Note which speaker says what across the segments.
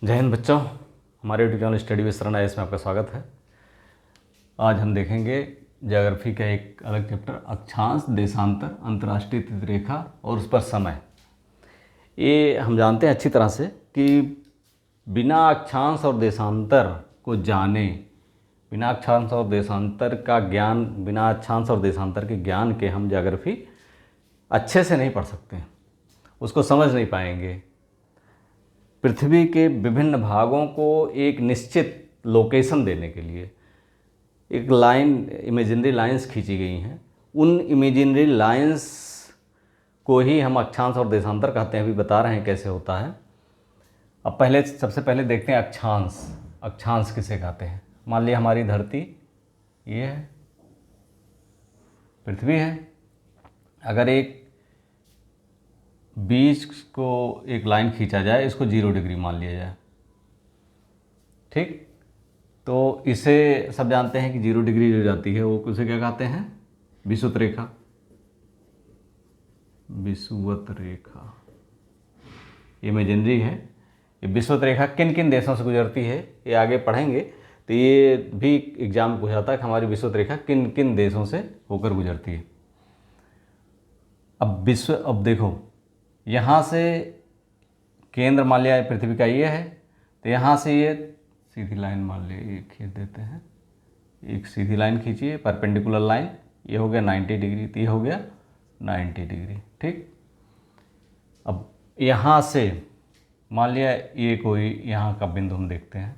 Speaker 1: जय हिंद बच्चों, हमारे यूट्यूब चैनल स्टडी विद शरण में आपका स्वागत है। आज हम देखेंगे ज्योग्राफी का एक अलग चैप्टर अक्षांश, देशांतर, अंतर्राष्ट्रीय तिथि रेखा और उस पर समय। ये हम जानते हैं अच्छी तरह से कि बिना अक्षांश और देशांतर को जाने, बिना अक्षांश और देशांतर का ज्ञान, बिना अक्षांश और देशांतर के ज्ञान के हम ज्योग्राफी अच्छे से नहीं पढ़ सकते हैं, उसको समझ नहीं पाएंगे। पृथ्वी के विभिन्न भागों को एक निश्चित लोकेशन देने के लिए एक लाइन, इमेजिनरी लाइंस खींची गई हैं। उन इमेजिनरी लाइंस को ही हम अक्षांश और देशांतर कहते हैं। अभी बता रहे हैं कैसे होता है। अब सबसे पहले देखते हैं अक्षांश। अक्षांश किसे कहते हैं? मान लिया हमारी धरती ये है, पृथ्वी है। अगर एक बीच को एक लाइन खींचा जाए, इसको 0 डिग्री मान लिया जाए, ठीक, तो इसे सब जानते हैं कि 0 डिग्री जो जाती है वो उसे क्या कहते हैं? विषुवत रेखा। विषुवत रेखा इमेजिनरी है। ये विषुवत रेखा किन किन देशों से गुजरती है ये आगे पढ़ेंगे, तो ये भी एग्जाम में पूछा था कि हमारी विषुवत रेखा किन किन देशों से होकर गुजरती है। अब देखो, यहाँ से केंद्र मान लिया पृथ्वी का ये है, तो यहाँ से ये सीधी लाइन मान लिया, ये खींच देते हैं, एक सीधी लाइन खींचिए, परपेंडिकुलर लाइन, ये हो गया 90 डिग्री, तो ये हो गया 90 डिग्री, ठीक। अब यहाँ से मान लिया ये कोई यहाँ का बिंदु हम देखते हैं,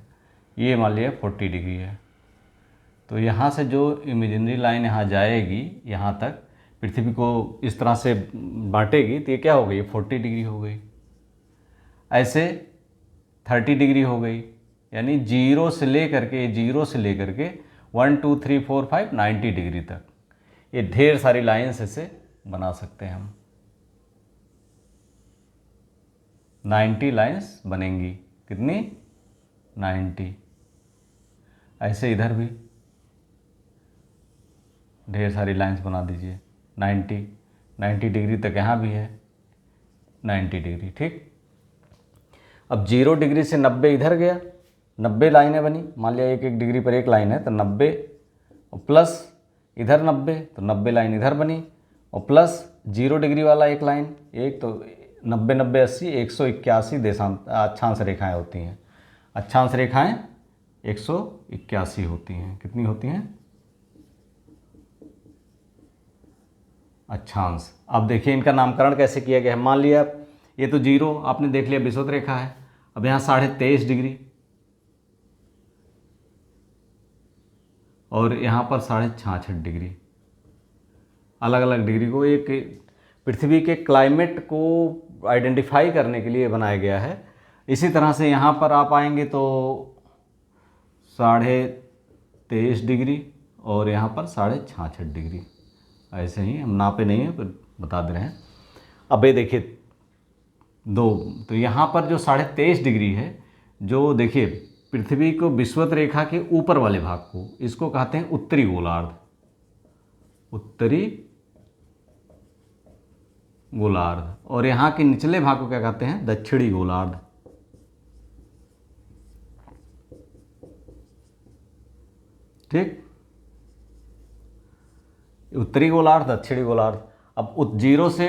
Speaker 1: ये मान लिया 40 डिग्री है, तो यहाँ से जो इमेजिनरी लाइन यहाँ जाएगी, यहाँ तक पृथ्वी को इस तरह से बांटेगी, तो ये क्या हो गई? 40 डिग्री हो गई। ऐसे 30 डिग्री हो गई, यानी 0 से लेकर के 1 2 3 4 5 90 डिग्री तक ये ढेर सारी लाइन्स ऐसे बना सकते हैं हम। 90 लाइन्स बनेंगी। कितनी? 90। ऐसे इधर भी ढेर सारी लाइन्स बना दीजिए। 90 डिग्री तक यहाँ भी है, 90 डिग्री, ठीक। अब 0 डिग्री से 90 इधर गया, 90 लाइनें बनी। मान लिया एक डिग्री पर एक लाइन है, तो 90 और प्लस इधर 90, तो 90 लाइन इधर बनी, और प्लस 0 डिग्री वाला एक लाइन, एक तो 90 90 80 181 अक्षांश रेखाएँ होती हैं। अक्षांश रेखाएँ 181 होती हैं। कितनी होती हैं? अक्षांश। अब देखिए इनका नामकरण कैसे किया गया है। मान लिया ये तो 0 आपने देख लिया, विषुवत रेखा है। अब यहाँ 23.5 डिग्री और यहाँ पर 66.5 डिग्री। अलग अलग डिग्री को एक पृथ्वी के क्लाइमेट को आइडेंटिफाई करने के लिए बनाया गया है। इसी तरह से यहाँ पर आप आएंगे तो 23.5 डिग्री और यहाँ पर 66.5 डिग्री। ऐसे ही हम नापे नहीं हैं, पर बता दे रहे हैं। अब ये देखिए तो यहाँ पर जो 23.5 डिग्री है, जो देखिए पृथ्वी को विषुवत रेखा के ऊपर वाले भाग को, इसको कहते हैं उत्तरी गोलार्ध। उत्तरी गोलार्ध। और यहाँ के निचले भाग को क्या कहते हैं? दक्षिणी गोलार्ध। ठीक, उत्तरी गोलार्ध, दक्षिणी गोलार्ध। अब 0 से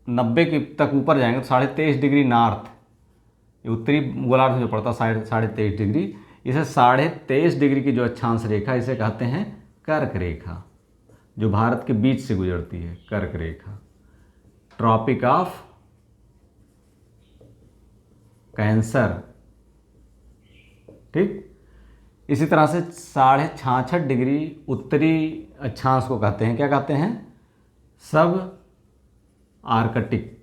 Speaker 1: 90 के तक ऊपर जाएंगे तो 23.5 डिग्री नॉर्थ, ये उत्तरी गोलार्ध में जो पड़ता है 23.5 डिग्री, इसे 23.5 डिग्री की जो अक्षांश रेखा, इसे कहते हैं कर्क रेखा, जो भारत के बीच से गुजरती है। कर्क रेखा, ट्रॉपिक ऑफ कैंसर, ठीक। इसी तरह से 66.5 डिग्री उत्तरी अक्षांश को कहते हैं, क्या कहते हैं? सब आर्कटिक,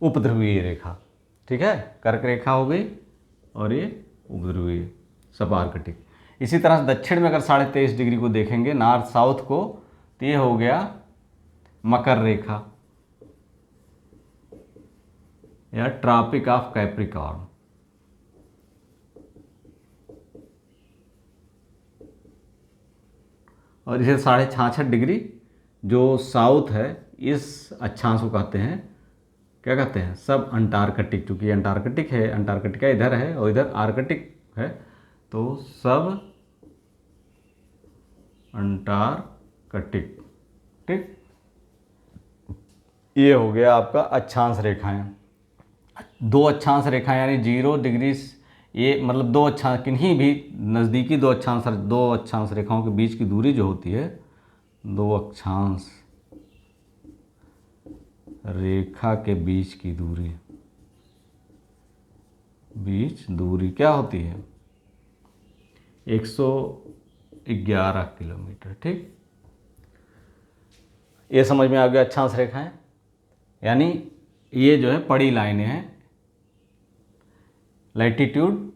Speaker 1: उपध्रुवीय रेखा, ठीक है। कर्क रेखा हो गई और ये उपध्रुवीय, सब आर्कटिक। इसी तरह से दक्षिण में अगर 23.5 डिग्री को देखेंगे, नॉर्थ साउथ को, तो ये हो गया मकर रेखा या ट्रॉपिक ऑफ कैप्रिकॉर्न। और इसे 66.5 डिग्री जो साउथ है, इस अक्षांश को कहते हैं क्या कहते हैं, सब अंटार्कटिक। चूँकि अंटार्कटिक है, अंटार्कटिका इधर है और इधर आर्कटिक है, तो सब अंटार्कटिक। ठीक, ये हो गया आपका अक्षांश रेखाएं। दो अक्षांश रेखाएं यानी 0 डिग्री, ये मतलब दो अक्षांश, किन्हीं भी नज़दीकी दो अक्षांश रेखाओं के बीच की दूरी जो होती है, दो अक्षांश रेखा के बीच की दूरी, क्या होती है, 111 किलोमीटर। ठीक, ये समझ में आ गया अक्षांश रेखाएं। यानी ये जो है पड़ी लाइनें हैं, लैटिट्यूड,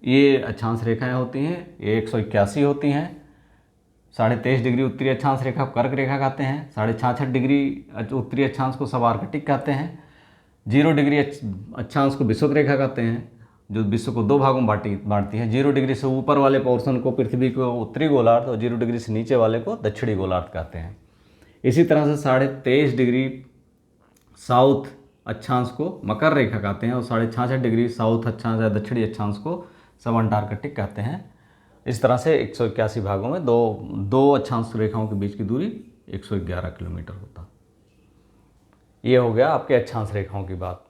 Speaker 1: ये अक्षांश रेखाएं होती हैं, ये 181 होती हैं। 23.5 डिग्री उत्तरी अक्षांश रेखा को कर्क रेखा कहते हैं। 66.5 डिग्री उत्तरी अक्षांश को सब आर्कटिक कहते हैं। 0 डिग्री अक्षांश को विषुवत रेखा कहते हैं, जो विश्व को दो भागों में बांटती है। 0 डिग्री से ऊपर वाले पोर्शन को पृथ्वी को उत्तरी गोलार्ध और 0 डिग्री से नीचे वाले को दक्षिणी गोलार्ध कहते हैं। इसी तरह से 23.5 डिग्री साउथ अक्षांश को मकर रेखा कहते हैं और 66.5 डिग्री साउथ अक्षांश या दक्षिणी अक्षांश को सब अंटार्कटिक कहते हैं। इस तरह से 181 भागों में दो अक्षांश रेखाओं के बीच की दूरी 111 किलोमीटर होता। ये हो गया आपके अक्षांश रेखाओं की बात।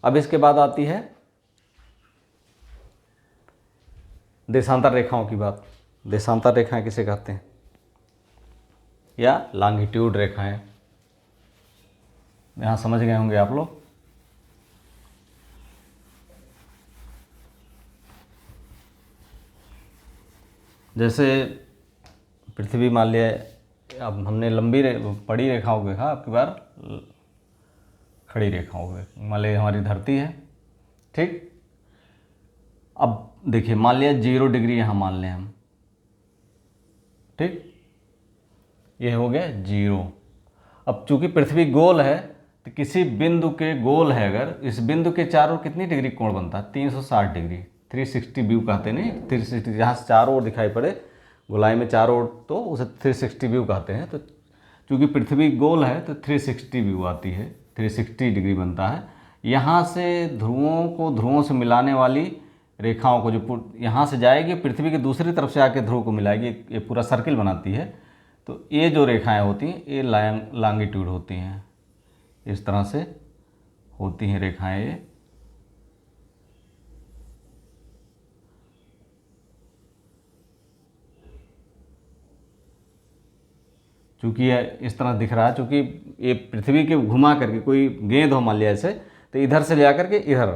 Speaker 1: अब इसके बाद आती है देशांतर रेखाओं की बात। देशांतर रेखाएं किसे कहते हैं, या लॉन्गिट्यूड रेखाएं। यहाँ समझ गए होंगे आप लोग। जैसे पृथ्वी मान लिया, अब हमने लंबी पड़ी रेखाओं को देखा, आपकी बार खड़ी रेखाओं को। मान लिया हमारी धरती है, ठीक। अब देखिए, मान लिया 0 डिग्री यहाँ मान लें हम, ठीक, ये हो गया 0। अब चूंकि पृथ्वी गोल है तो किसी बिंदु के गोल है, अगर इस बिंदु के चारों ओर कितनी डिग्री कोण बनता है, 360 डिग्री, 360 व्यू कहते हैं। नहीं, 360 जहाँ से चारों ओर दिखाई पड़े गोलाई में चारों ओर, तो उसे 360 व्यू कहते हैं। तो चूंकि पृथ्वी गोल है तो 360 व्यू आती है, 360 डिग्री बनता है। यहाँ से ध्रुवों को ध्रुवों से मिलाने वाली रेखाओं को, जो यहाँ से जाएगी पृथ्वी की दूसरी तरफ से आके ध्रुव को मिलाएगी, ये पूरा सर्किल बनाती है। तो ये जो रेखाएं होती हैं ये लॉन्गिट्यूड होती हैं। इस तरह से होती हैं रेखाएं ये। चूँकि ये इस तरह दिख रहा है, चूँकि ये पृथ्वी के घुमा करके, कोई गेंद हो मान लिया ऐसे, तो इधर से ले आकर के इधर,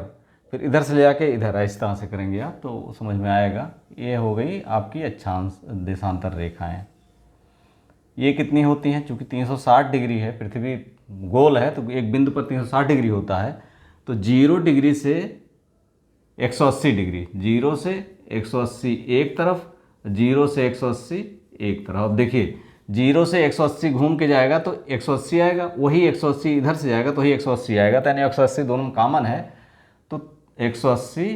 Speaker 1: फिर इधर से ले आके इधर, इस तरह से करेंगे आप तो समझ में आएगा। ये हो गई आपकी अक्षांश देशांतर रेखाएं। ये कितनी होती हैं, चूँकि 360 डिग्री है, पृथ्वी गोल है तो एक बिंदु पर 360 डिग्री होता है। तो 0 डिग्री से 180 डिग्री, 0 से 180 एक तरफ, 0 से 180 एक तरफ। अब देखिए, 0 से 180 घूम के जाएगा तो 180 आएगा, वही 180 इधर से जाएगा तो वही 180 आएगा, तो यानी 180 दोनों में कॉमन है। तो 180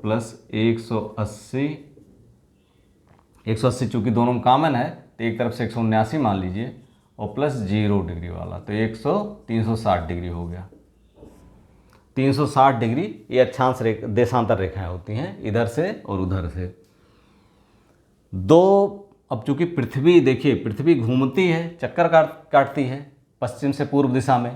Speaker 1: प्लस 180, 180 चूँकि दोनों में कॉमन है तो एक तरफ से 179 मान लीजिए, और प्लस 0 डिग्री वाला, तो 360 डिग्री हो गया। 360 डिग्री ये अक्षांश देशांतर रेखाएं होती हैं, इधर से और उधर से दो। अब चूंकि पृथ्वी, देखिए पृथ्वी घूमती है, चक्कर काटती है पश्चिम से पूर्व दिशा में,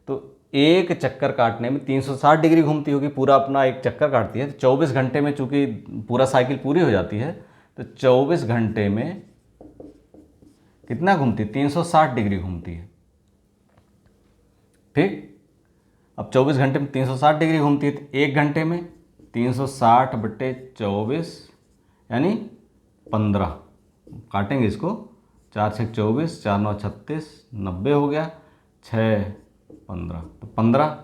Speaker 1: तो एक चक्कर काटने में 360 डिग्री घूमती होगी, पूरा अपना एक चक्कर काटती है। तो 24 घंटे में चूंकि पूरा साइकिल पूरी हो जाती है, तो 24 घंटे में कितना घूमती है, 360 डिग्री घूमती है, ठीक। अब 24 घंटे में 360 डिग्री घूमती है, तो एक घंटे में 360 बटे 24 यानी 15, काटेंगे इसको, 4 6 24, 4 9 36, 90 हो गया, 6 15, तो 15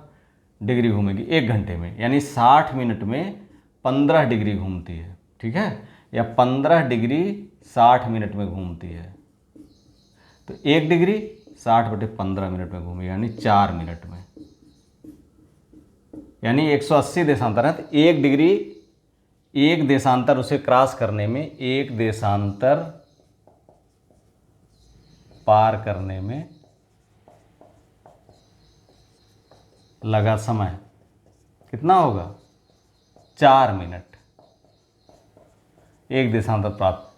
Speaker 1: डिग्री घूमेगी एक घंटे में, यानी 60 मिनट में 15 डिग्री घूमती है, ठीक है, या 15 डिग्री 60 मिनट में घूमती है। तो 1 डिग्री 60 बटे 15 मिनट में घूमेगी, यानी 4 मिनट में, यानी 180 देशांतर है। तो 1 डिग्री, एक देशांतर उसे क्रॉस करने में, एक देशांतर पार करने में लगा समय कितना होगा 4 मिनट एक देशांतर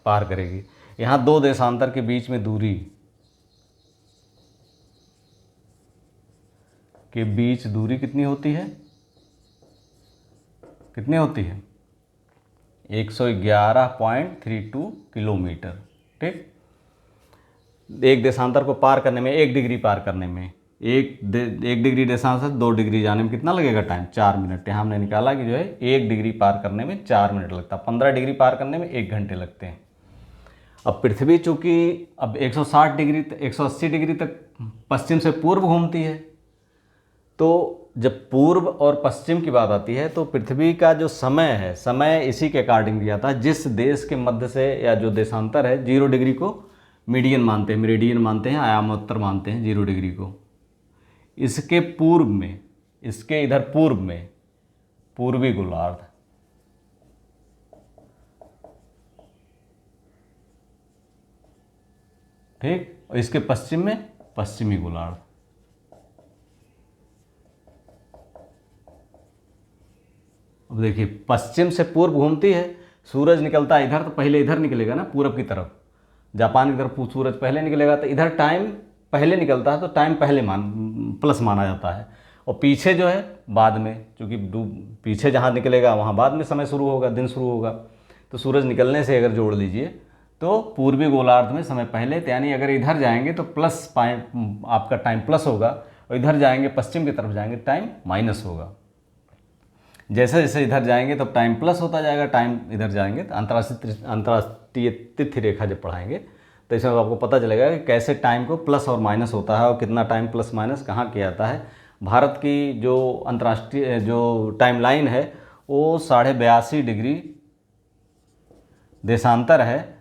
Speaker 1: पार करेगी। यहाँ दो देशांतर के बीच में दूरी के बीच दूरी कितनी होती है, कितनी होती है 111.32 किलोमीटर। ठीक, एक देशांतर को पार करने में, 1 डिग्री पार करने में, एक डिग्री देशांतर 2 डिग्री जाने में कितना लगेगा टाइम 4 मिनट। यहाँ हमने निकाला कि जो है 1 डिग्री पार करने में 4 मिनट लगता है, 15 डिग्री पार करने में 1 घंटे लगते हैं। अब पृथ्वी चूँकि अब 160 डिग्री 180 डिग्री तक पश्चिम से पूर्व घूमती है, तो जब पूर्व और पश्चिम की बात आती है तो पृथ्वी का जो समय है, समय इसी के अकॉर्डिंग दिया था। जिस देश के मध्य से या जो देशांतर है 0 डिग्री को मीडियन मानते हैं, मेरिडियन मानते हैं, आयामोत्तर मानते हैं 0 डिग्री को। इसके पूर्व में, इसके इधर पूर्व में पूर्वी गोलार्ध, ठीक, और इसके पश्चिम में पश्चिमी गोलार्ध। अब देखिए पश्चिम से पूर्व घूमती है, सूरज निकलता है इधर तो पहले इधर निकलेगा ना पूरब की तरफ, जापान की तरफ सूरज पहले निकलेगा तो इधर टाइम पहले निकलता है, तो टाइम पहले प्लस माना जाता है। और पीछे जो है बाद में, क्योंकि पीछे जहाँ निकलेगा वहाँ बाद में समय शुरू होगा, दिन शुरू होगा। तो सूरज निकलने से अगर जोड़ लीजिए तो पूर्वी गोलार्ध में समय पहले, तो यानी अगर इधर जाएंगे तो प्लस आपका टाइम प्लस होगा, और इधर जाएंगे पश्चिम की तरफ जाएंगे टाइम माइनस होगा। जैसे जैसे इधर जाएंगे तो टाइम प्लस होता जाएगा, टाइम इधर जाएंगे तो अंतर्राष्ट्रीय तिथि रेखा जब पढ़ाएंगे तो इसमें आपको पता चलेगा कि कैसे टाइम को प्लस और माइनस होता है और कितना टाइम प्लस माइनस कहाँ किया जाता है। भारत की जो अंतर्राष्ट्रीय जो टाइम लाइन है वो 82.5 डिग्री देशांतर है,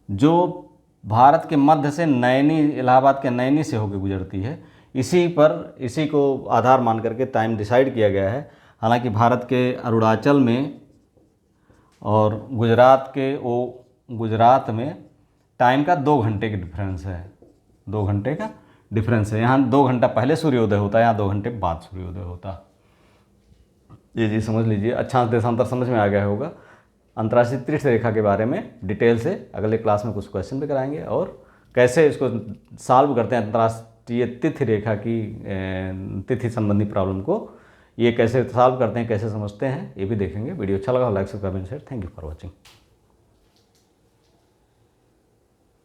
Speaker 1: जो भारत के मध्य से नैनी, इलाहाबाद के नैनी से होकर गुजरती है। इसी को आधार मान करके टाइम डिसाइड किया गया है। हालांकि भारत के अरुणाचल में और गुजरात में टाइम का 2 घंटे की डिफरेंस है, 2 घंटे का डिफरेंस है। यहाँ 2 घंटा पहले सूर्योदय होता है, यहाँ 2 घंटे बाद सूर्योदय होता है। ये जी समझ लीजिए, अच्छा देशांतर समझ में आ गया होगा। अंतर्राष्ट्रीय तिथि रेखा के बारे में डिटेल से अगले क्लास में कुछ क्वेश्चन भी कराएंगे, और कैसे इसको सॉल्व करते हैं अंतर्राष्ट्रीय तिथि रेखा की तिथि संबंधी प्रॉब्लम को, ये कैसे सॉल्व करते हैं, कैसे समझते हैं, ये भी देखेंगे। वीडियो अच्छा लगा like subscribe and share. Thank you for watching.